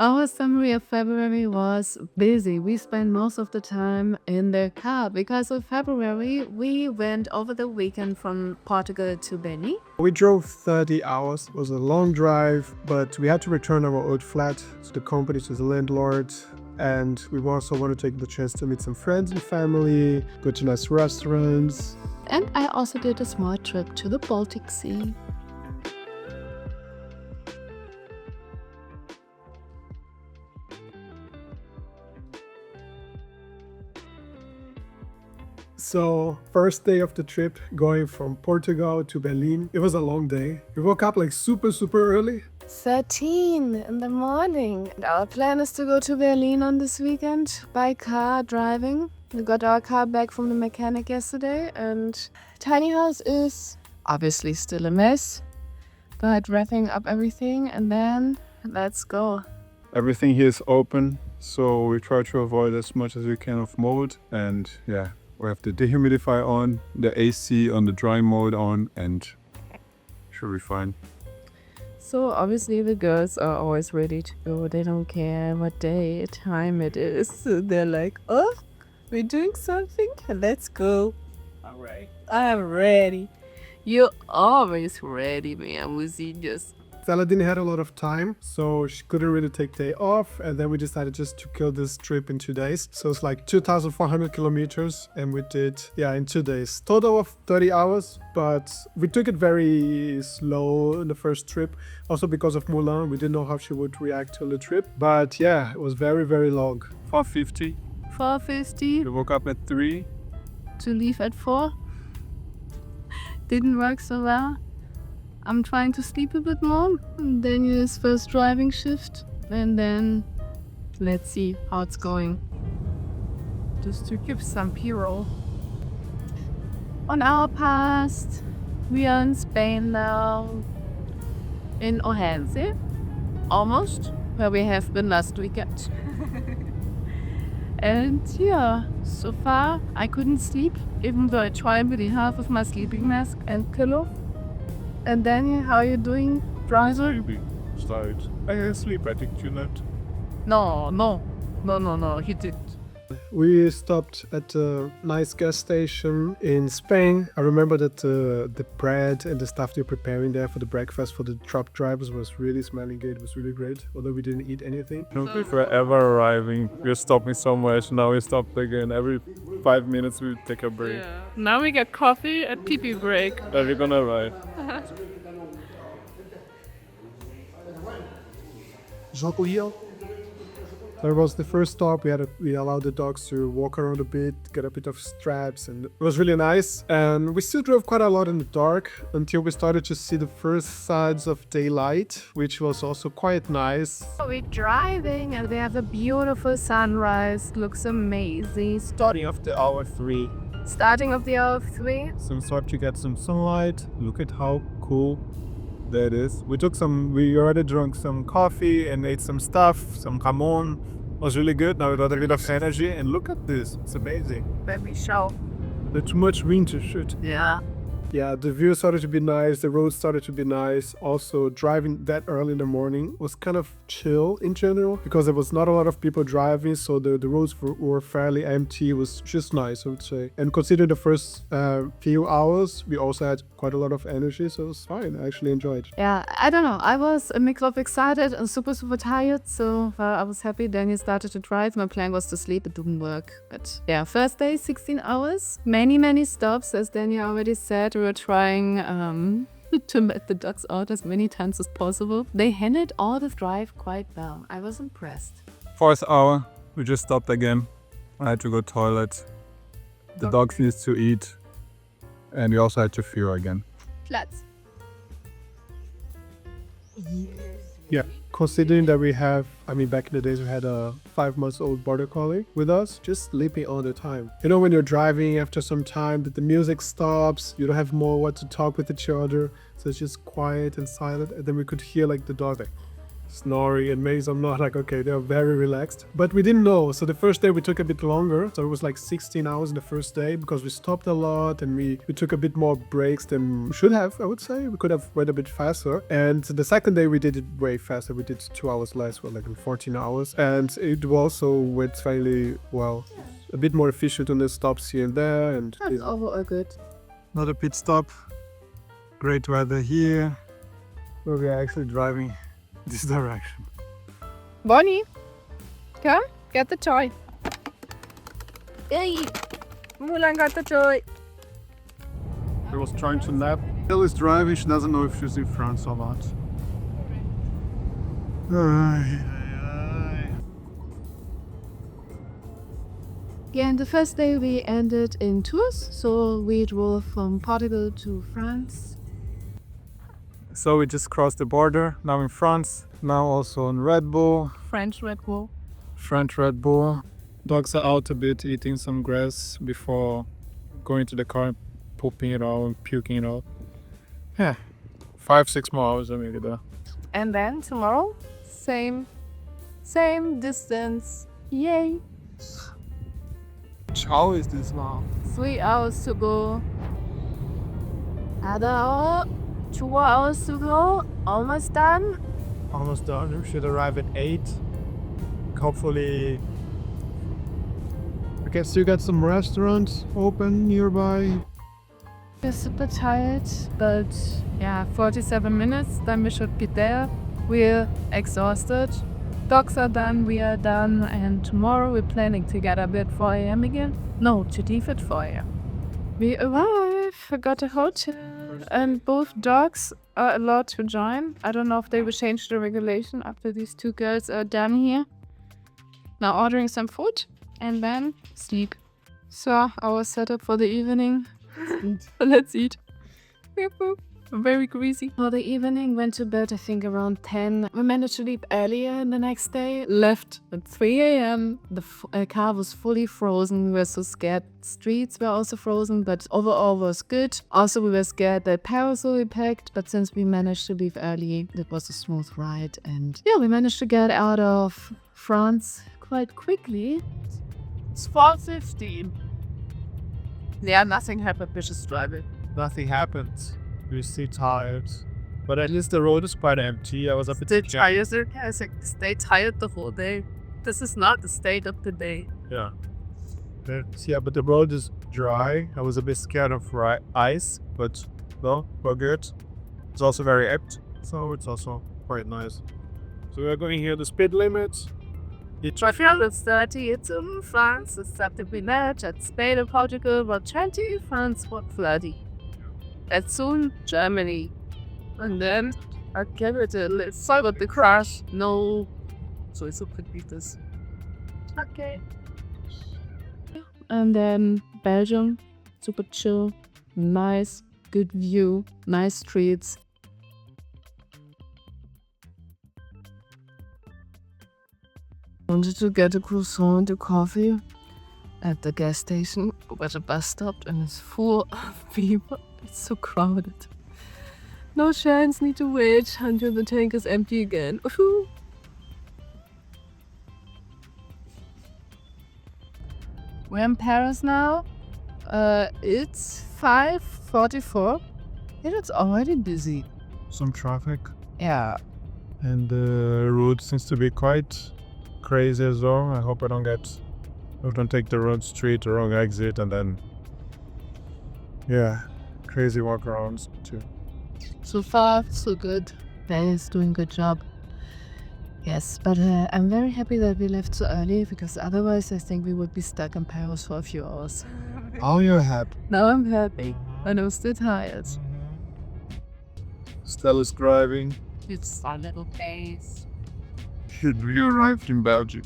Our summary of February was busy. We spent most of the time in the car because of February. We went over the weekend from Portugal to Beni. We drove 30 hours. It was a long drive, but we had to return our old flat to the company, to the landlord. And we also want to take the chance to meet some friends and family, go to nice restaurants. And I also did a small trip to the Baltic Sea. So, first day of the trip, going from Portugal to Berlin. It was a long day. We woke up like super early. 13 in the morning. And our plan is to go to Berlin on this weekend by car driving. We got our car back from the mechanic yesterday, and tiny house is obviously still a mess, but wrapping up everything, and then let's go. Everything here is open, so we try to avoid as much as we can of mold. And yeah, we have the dehumidifier on, the AC on the dry mode on, and should be fine. So obviously the girls are always ready to go. They don't care what day, time it is. So they're like, oh, we're doing something? Let's go. All right. I'm ready. You're always ready, man. We see just. Saladin had a lot of time, so she couldn't really take day off, and then we decided just to kill this trip in 2 days. So it's like 2,400 kilometers, and we did, in 2 days. Total of 30 hours, but we took it very slow in the first trip. Also because of Mulan, we didn't know how she would react to the trip. But yeah, it was very long. 4:50. 4:50 We woke up at 3. to leave at 4. Didn't work so well. I'm trying to sleep a bit more. Daniel's first driving shift, and then let's see how it's going. Just to give some B-roll. On our past, we are in Spain now, in Orense, almost, where we have been last weekend. And yeah, so far I couldn't sleep, even though I tried really hard with my sleeping mask and pillow. And Daniel, how are you doing? Driver? Sleepy. Tired. I sleep, I think you not. No, he did. We stopped at a nice gas station in Spain. I remember that the bread and the stuff they're preparing there for the breakfast for the truck drivers was really smelling good. It was really great, although we didn't eat anything. If we're ever arriving, we're stopping somewhere, so now we stop again. Every 5 minutes we take a break. Yeah. Now we get coffee at pee-pee break. Then we're gonna arrive. That was the first stop. We allowed the dogs to walk around a bit, get a bit of straps, and it was really nice. And we still drove quite a lot in the dark until we started to see the first signs of daylight, which was also quite nice. We're driving and we have a beautiful sunrise. Looks amazing. Starting of the hour 3. Starting of the hour of 3. Some start to get some sunlight. Look at how cool that is. We already drank some coffee and ate some stuff, some jamon. Was really good. Now we got a bit of energy, and look at this. It's amazing. Let me show. There's too much wind to shoot. Yeah. Yeah, the view started to be nice, the road started to be nice. Also, driving that early in the morning was kind of chill in general because there was not a lot of people driving, so the roads were fairly empty. It was just nice, I would say. And considering the first few hours, we also had quite a lot of energy, so it was fine. I actually enjoyed it. Yeah, I don't know. I was a mix of excited and super tired, so I was happy. Daniel started to drive. My plan was to sleep. It didn't work. But yeah, first day, 16 hours. Many stops, as Daniel already said. We were trying to let the dogs out as many times as possible. They handled all the drive quite well. I was impressed. 4th hour, we just stopped again. I had to go toilet. The dogs need to eat. And we also had to fuel again. Platz. Yeah, considering that we have, back in the days we had a 5-month-old Border Collie with us, just sleeping all the time. You know, when you're driving, after some time that the music stops, you don't have more what to talk with each other, so it's just quiet and silent, and then we could hear like the dog like Snorri and Maze. I'm not like, okay, they're very relaxed. But we didn't know. So the first day we took a bit longer. So it was like 16 hours the first day because we stopped a lot and we took a bit more breaks than we should have, I would say. We could have went a bit faster. And the second day we did it way faster. We did 2 hours less, well, like 14 hours. And it also went fairly well. A bit more efficient on the stops here and there. And That's overall good. Another pit stop. Great weather here. Where we are actually driving this direction. Bonnie, come, get the toy. Hey, Mulan got the toy. I was trying to nap. Still is driving. She doesn't know if she's in France or not. Yeah, and the first day we ended in Tours, so we drove from Portugal to France. So we just crossed the border. Now in France. Now also on Red Bull. French Red Bull. French Red Bull. Dogs are out a bit, eating some grass before going to the car and pooping it out and puking it out. Yeah, 5-6 more hours maybe there. And then tomorrow, same distance. Yay! How is this now? 3 hours to go. Another hour. 2 hours to go. Almost done. Almost done. We should arrive at 8. Hopefully. I guess you got some restaurants open nearby. We're super tired, but yeah, 47 minutes, then we should be there. We're exhausted. Dogs are done, we are done, and tomorrow we're planning to get up at 4 a.m. again. No, to leave at 4 a.m. We arrived, we got a hotel, and both dogs are allowed to join. I don't know if they will change the regulation after these 2 girls are done here. Now ordering some food and then sleep. So our setup for the evening. Let's eat. Very greasy. For the evening, went to bed I think around 10. We managed to leave earlier the next day. Left at 3 a.m. The car was fully frozen. We were so scared. Streets were also frozen, but overall was good. Also, we were scared that parasol will be packed, but since we managed to leave early, it was a smooth ride. And yeah, we managed to get out of France quite quickly. It's 4:15. Yeah, nothing happened. We're just driving. Nothing happened. We're still tired. But at least the road is quite empty. I was a bit tired. I think stay tired the whole day. This is not the state of the day. Yeah. But the road is dry. I was a bit scared of ice, but no, we're good. It's also very empty, so it's also quite nice. So we're going here the speed limit. Traffic is 30, it's in France, except the village at Spain and Portugal, but 20, France, 30. And soon, Germany. And then, I give it a let's sorry about the crash. No. So it's could be this. Okay. And then, Belgium, super chill, nice, good view, nice streets. Wanted to get a croissant and a coffee at the gas station where the bus stopped, and it's full of people. It's so crowded. No chance, need to wait until the tank is empty again. Woohoo! We're in Paris now. It's 5:44. And it's already busy. Some traffic. Yeah. And the route seems to be quite crazy as well. I hope I don't take the wrong street, the wrong exit, and then crazy walkarounds too. So far, so good. Ben is doing a good job. Yes, but I'm very happy that we left so early, because otherwise I think we would be stuck in Paris for a few hours. Oh, you're happy. Now I'm happy, and I'm still tired. Stella's driving. It's a little pace. We arrived in Belgium.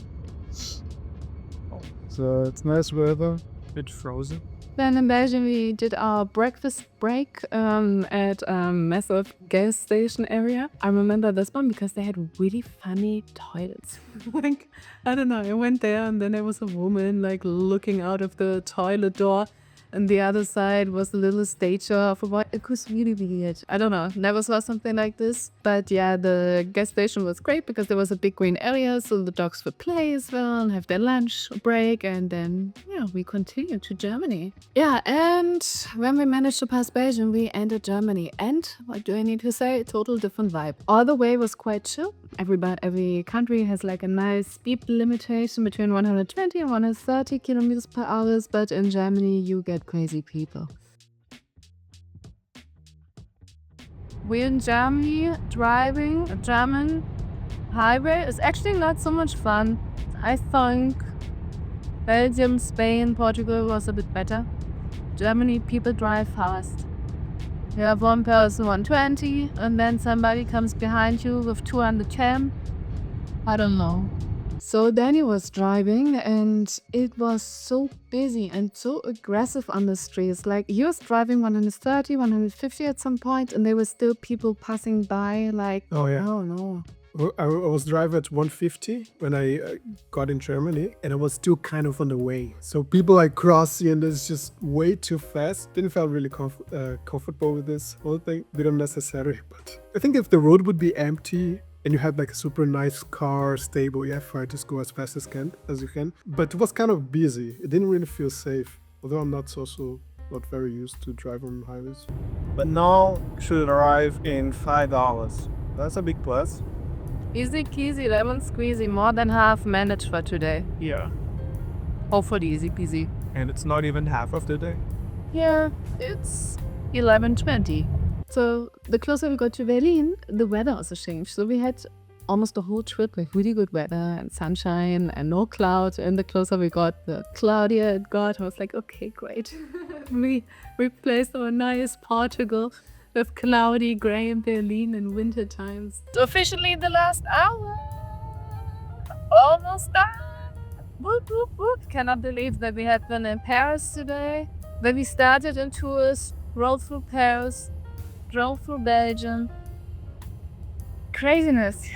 So it's nice weather, bit frozen. Then in Belgium we did our breakfast break at a massive gas station area. I remember this one because they had really funny toilets. I don't know, I went there and then there was a woman looking out of the toilet door, And the other side was a little statue of a boy. It was really weird. I don't know. Never saw something like this. But yeah, the gas station was great because there was a big green area, so the dogs would play as well and have their lunch break. And then, yeah, we continued to Germany. Yeah, and when we managed to pass Belgium, we entered Germany. And what do I need to say? Total different vibe. All the way was quite chill. Every country has like a nice speed limitation between 120 and 130 kilometers per hour, but in Germany you get crazy people. We're in Germany driving a German highway. It's actually not so much fun. I think Belgium, Spain, Portugal was a bit better. Germany, people drive fast. You have one person 120 and then somebody comes behind you with 210. I don't know. So Danny was driving and it was so busy and so aggressive on the streets. Like he was driving 130, 150 at some point and there were still people passing by like, Oh yeah. oh no. I was driving at 150 when I got in Germany, and I was still kind of on the way. So people like crossing, and it's just way too fast. Didn't feel really comfortable with this whole thing. Bit unnecessary, but I think if the road would be empty and you had like a super nice car, stable, yeah, fine, just go as fast as you can. But it was kind of busy. It didn't really feel safe. Although I'm not very used to drive on highways. But now should arrive in 5 hours. That's a big plus. Easy peasy, lemon squeezy. More than half managed for today. Yeah. Hopefully easy peasy. And it's not even half of the day. Yeah, it's 11:20. So the closer we got to Berlin, the weather also changed. So we had almost the whole trip with really good weather and sunshine and no clouds. And the closer we got, the cloudier it got. I was like, okay, great. We replaced our nice Portugal with cloudy, grey in Berlin in winter times. So officially the last hour. Almost done. Whoop, whoop, whoop. Cannot believe that we had been in Paris today. When we started in tours, rode through Paris, drove through Belgium. Craziness.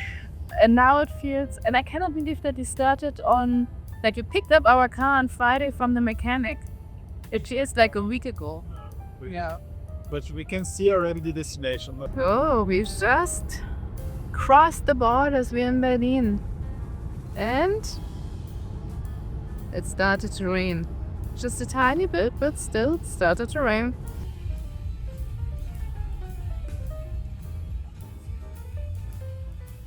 And now it feels, and I cannot believe that we started on, like we picked up our car on Friday from the mechanic. It feels like a week ago. Yeah. But we can see already the destination. Oh, we just crossed the borders. We're in Berlin. And it started to rain. Just a tiny bit, but still it started to rain.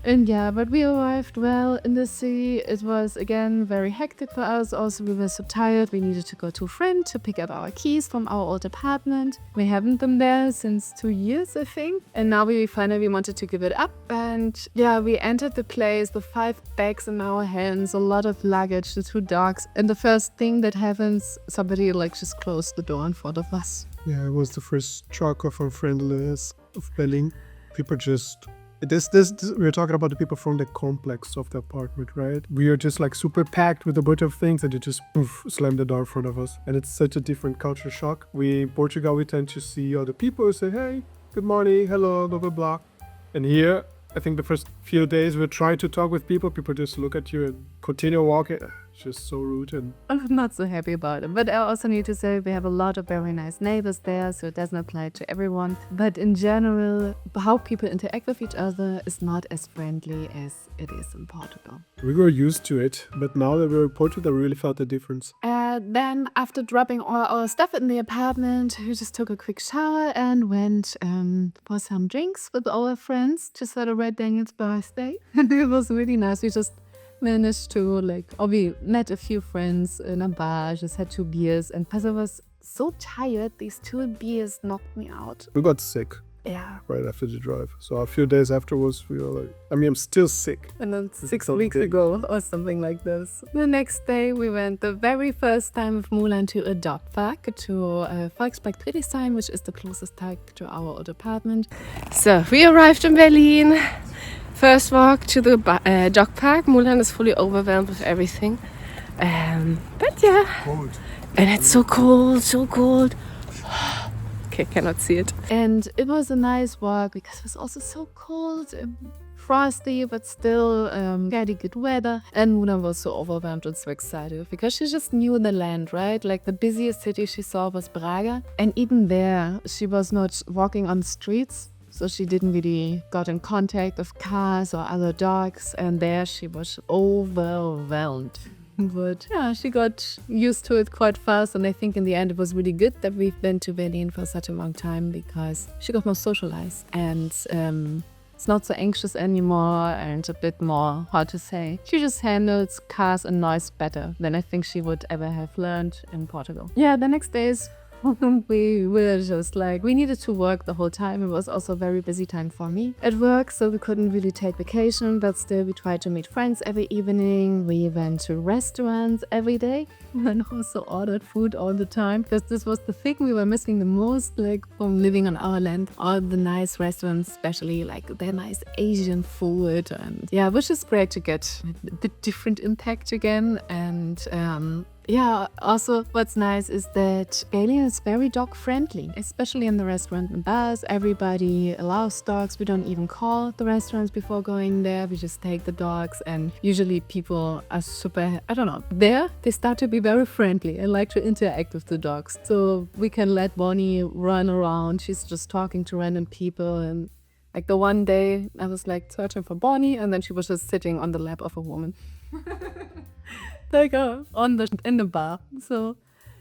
And yeah, but we arrived well in the city. It was again very hectic for us. Also, we were so tired. We needed to go to a friend to pick up our keys from our old apartment. We haven't been there since 2 years, I think. And now we finally wanted to give it up. And yeah, we entered the place with 5 bags in our hands, a lot of luggage, the 2 dogs. And the first thing that happens, somebody like just closed the door in front of us. Yeah, it was the first shock of unfriendliness of Berlin. People just... we're talking about the people from the complex of the apartment, right? We are just like super packed with a bunch of things and they just slam the door in front of us. And it's such a different culture shock. In Portugal, we tend to see other people who say, hey, good morning, hello, blah, blah, blah. And here, I think the first few days we're trying to talk with people just look at you and continue walking. It's just so rude. And I'm not so happy about it. But I also need to say we have a lot of very nice neighbors there, so it doesn't apply to everyone. But in general, how people interact with each other is not as friendly as it is in Portugal. we were used to it, but now that we're in Portugal, I really felt the difference. Then after dropping all our stuff in the apartment, we just took a quick shower and went for some drinks with our friends to celebrate Daniel's birthday. And it was really nice. We just managed to we met a few friends in a bar, just had 2 beers. And because I was so tired, these 2 beers knocked me out. We got sick Yeah. right after the drive. So a few days afterwards, we were like, I'm still sick. And then 6 so weeks big. ago or something like this. The next day we went the very first time with Mulan to a dog park, to Volkspark Friedrichshain, which is the closest park to our old apartment. So we arrived in Berlin. First walk to the dog park. Mulan is fully overwhelmed with everything. But yeah. Cold. And it's so cold, so cold. Okay, cannot see it. And it was a nice walk because it was also so cold. frosty, but still fairly good weather. And Muna was so overwhelmed and so excited because she just knew the land, right? Like the busiest city she saw was Braga. And even there, she was not walking on the streets. So she didn't really got in contact with cars or other dogs. And there she was overwhelmed. But yeah, she got used to it quite fast, and I think in the end it was really good that we've been to Berlin for such a long time because she got more socialized and it's not so anxious anymore and a bit more, how to say, she just handles cars and noise better than I think she would ever have learned in Portugal. Yeah, the next days we were just like, we needed to work the whole time. It was also a very busy time for me at work, so we couldn't really take vacation, but still we tried to meet friends every evening. We went to restaurants every day and also ordered food all the time because this was the thing we were missing the most, like from living on our land. All the nice restaurants, especially like their nice Asian food, and yeah, which is great to get the different impact again. And yeah, also what's nice is that Berlin is very dog friendly, especially in the restaurant and bars. Everybody allows dogs. We don't even call the restaurants before going there. We just take the dogs, and usually people are super, I don't know, there they start to be very friendly and like to interact with the dogs. So we can let Bonnie run around. She's just talking to random people, and like the one day I was like searching for Bonnie, and then she was just sitting on the lap of a woman. Like in the bar. So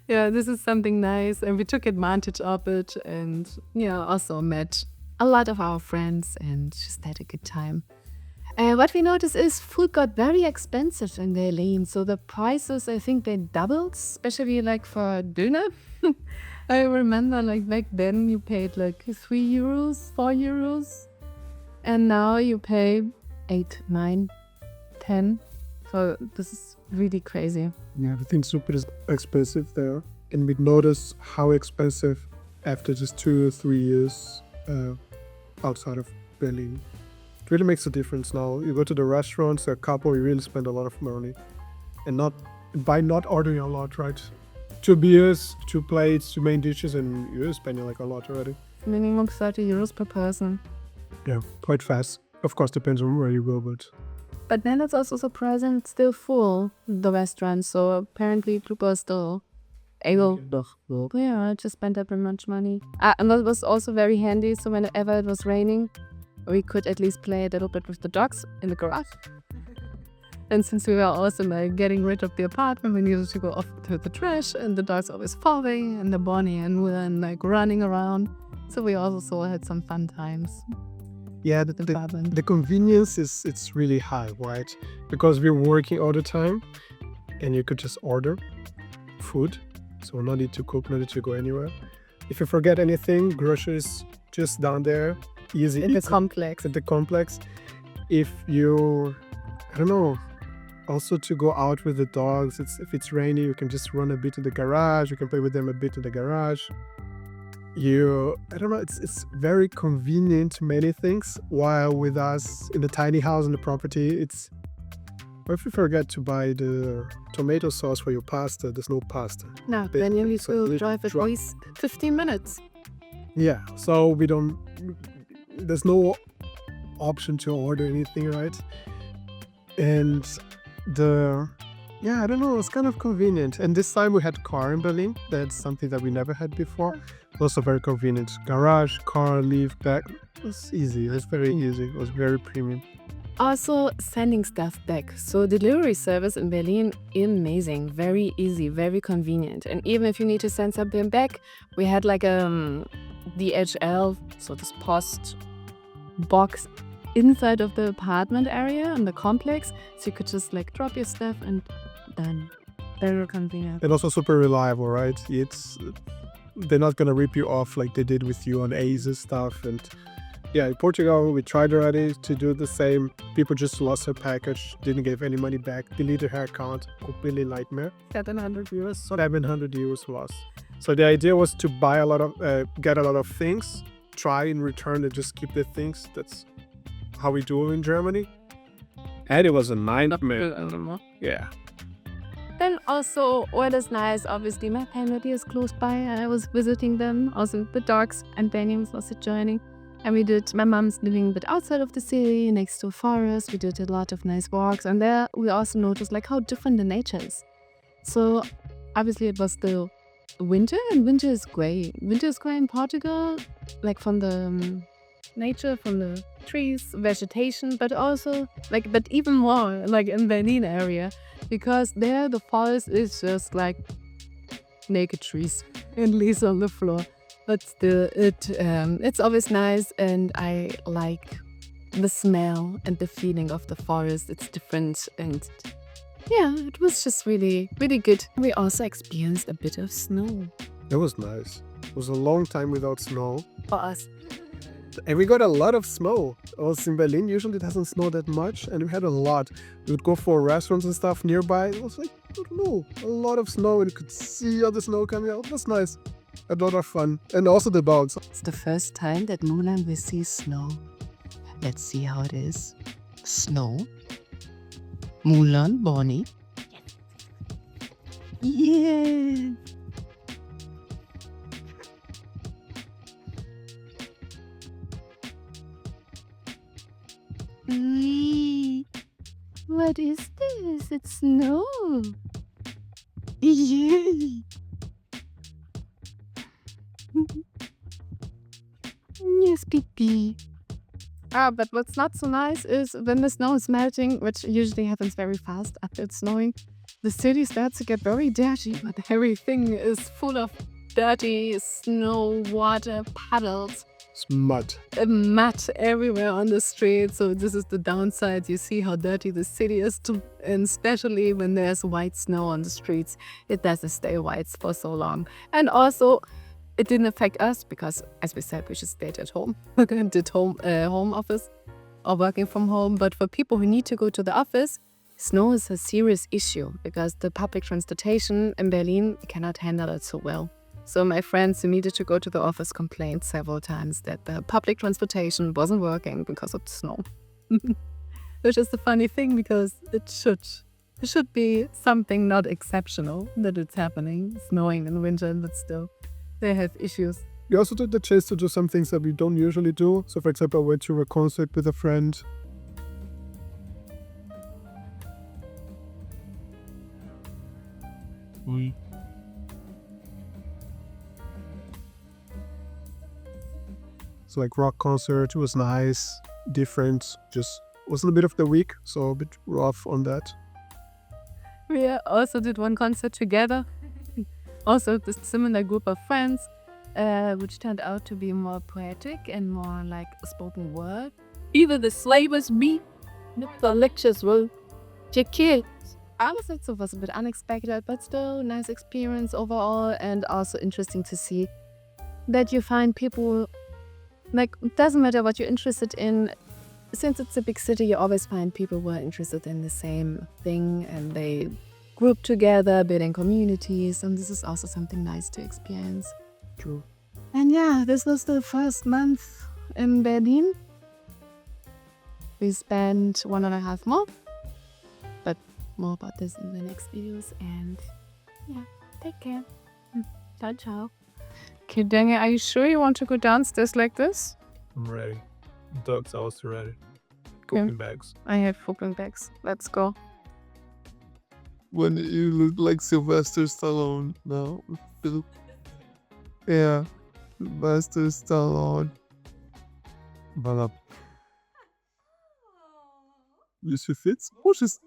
yeah, this is something nice, and we took advantage of it, and yeah, also met a lot of our friends and just had a good time. What we noticed is food got very expensive in Berlin, so the prices, I think they doubled, especially like for dinner. I remember like back then you paid like 3 euros, 4 euros, and now you pay 8, 9, 10. So this is really crazy. Yeah, everything's super expensive there. And we noticed how expensive after just 2 or 3 years outside of Berlin. It really makes a difference now. You go to the restaurants, a couple, you really spend a lot of money. And by not ordering a lot, right? 2 beers, 2 plates, 2 main dishes, and you're spending like a lot already. Minimum 30 euros per person. Yeah, quite fast. Of course, depends on where you go, But then it's also surprising it's still full, the restaurant. So apparently people are still able to spend that much money. And that was also very handy. So whenever it was raining, we could at least play a little bit with the dogs in the garage. And since we were also like getting rid of the apartment, we needed to go off to the trash, and the dogs always following, and the Bonnie and we were like running around. So we also had some fun times. Yeah, the convenience it's really high, right? Because we're working all the time, and you could just order food, so no need to cook, no need to go anywhere. If you forget anything, groceries just down there, easy. In the complex. At the complex. If you, I don't know, also to go out with the dogs, if it's rainy, you can just run a bit to the garage. You can play with them a bit in the garage. I don't know, it's very convenient, many things, while with us in the tiny house on the property, or if you forget to buy the tomato sauce for your pasta, there's no pasta. No, then you need to drive at least 15 minutes. Yeah, so there's no option to order anything, right? And I don't know, it's kind of convenient. And this time we had car in Berlin. That's something that we never had before. Also very convenient. Garage, car, leave, back. It was easy. It was very easy. It was very premium. Also sending stuff back. So delivery service in Berlin, amazing. Very easy, very convenient. And even if you need to send something back, we had like DHL, so this post box inside of the apartment area in the complex. So you could just like drop your stuff and done. Very convenient. And also super reliable, right? They're not gonna rip you off like they did with you on Aces stuff. And yeah, in Portugal we tried already to do the same. People just lost their package, didn't give any money back, deleted her account, completely nightmare. 700 euros. 700 euros lost. So the idea was to buy get a lot of things, try and return and just keep the things. That's how we do it in Germany. And it was a nightmare. Yeah. Then also, what is nice, obviously, my family is close by. I was visiting them, also the dogs, and Benny was also joining. And my mom's living a bit outside of the city, next to a forest. We did a lot of nice walks. And there we also noticed like how different the nature is. So obviously it was the winter, and winter is gray. Winter is gray in Portugal, like from the nature, from the trees, vegetation, but also but even more like in Berlin area, because there the forest is just like naked trees and leaves on the floor. But still, it's always nice, and I like the smell and the feeling of the forest. It's different, and yeah, it was just really, really good. We also experienced a bit of snow That was nice. It was a long time without snow. for us. And we got a lot of snow. Also in Berlin, usually it doesn't snow that much, and we had a lot. We would go for restaurants and stuff nearby. It was like, I don't know, a lot of snow, and you could see all the snow coming out. It was nice. A lot of fun. And also the bounce. It's the first time that Mulan will see snow. Let's see how it is. Snow. Mulan, Bonnie. Yeah. What is this? It's snow. Yeah. Yes, Pippi. But what's not so nice is when the snow is melting, which usually happens very fast after it's snowing, the city starts to get very dirty, but everything is full of dirty snow, water, puddles, It's mud. mud everywhere on the street. So this is the downside. You see how dirty the city is, too. And especially when there's white snow on the streets, it doesn't stay white for so long. And also, it didn't affect us because, as we said, we just stayed at home, did home office or working from home. But for people who need to go to the office, snow is a serious issue because the public transportation in Berlin cannot handle it so well. So my friends who needed to go to the office complained several times that the public transportation wasn't working because of the snow. Which is the funny thing, because it should be something not exceptional that it's happening, snowing in winter, but still they have issues. We also took the chance to do some things that we don't usually do. So, for example, I went to a concert with a friend. It's like rock concert. It was nice, different. Just wasn't a bit of the week, so a bit rough on that. We also did one concert together. Also this similar group of friends, which turned out to be more poetic and more like a spoken word. Either the slavers beat, the lectures will take kids. Honestly, it was a bit unexpected, but still nice experience overall, and also interesting to see that you find people, like, it doesn't matter what you're interested in. Since it's a big city, you always find people who are interested in the same thing, and they group together, building communities, and this is also something nice to experience. True. And yeah, this was the first month in Berlin. We spent 1.5 months, but more about this in the next videos. And yeah, take care. Ciao, ciao. Okay, Daniel, are you sure you want to go downstairs like this? I'm ready. Dogs are also ready. Cooking bags. I have cooking bags. Let's go. When you look like Sylvester Stallone now. Yeah, Sylvester Stallone. Voilà. Monsieur Fitz? Oh, just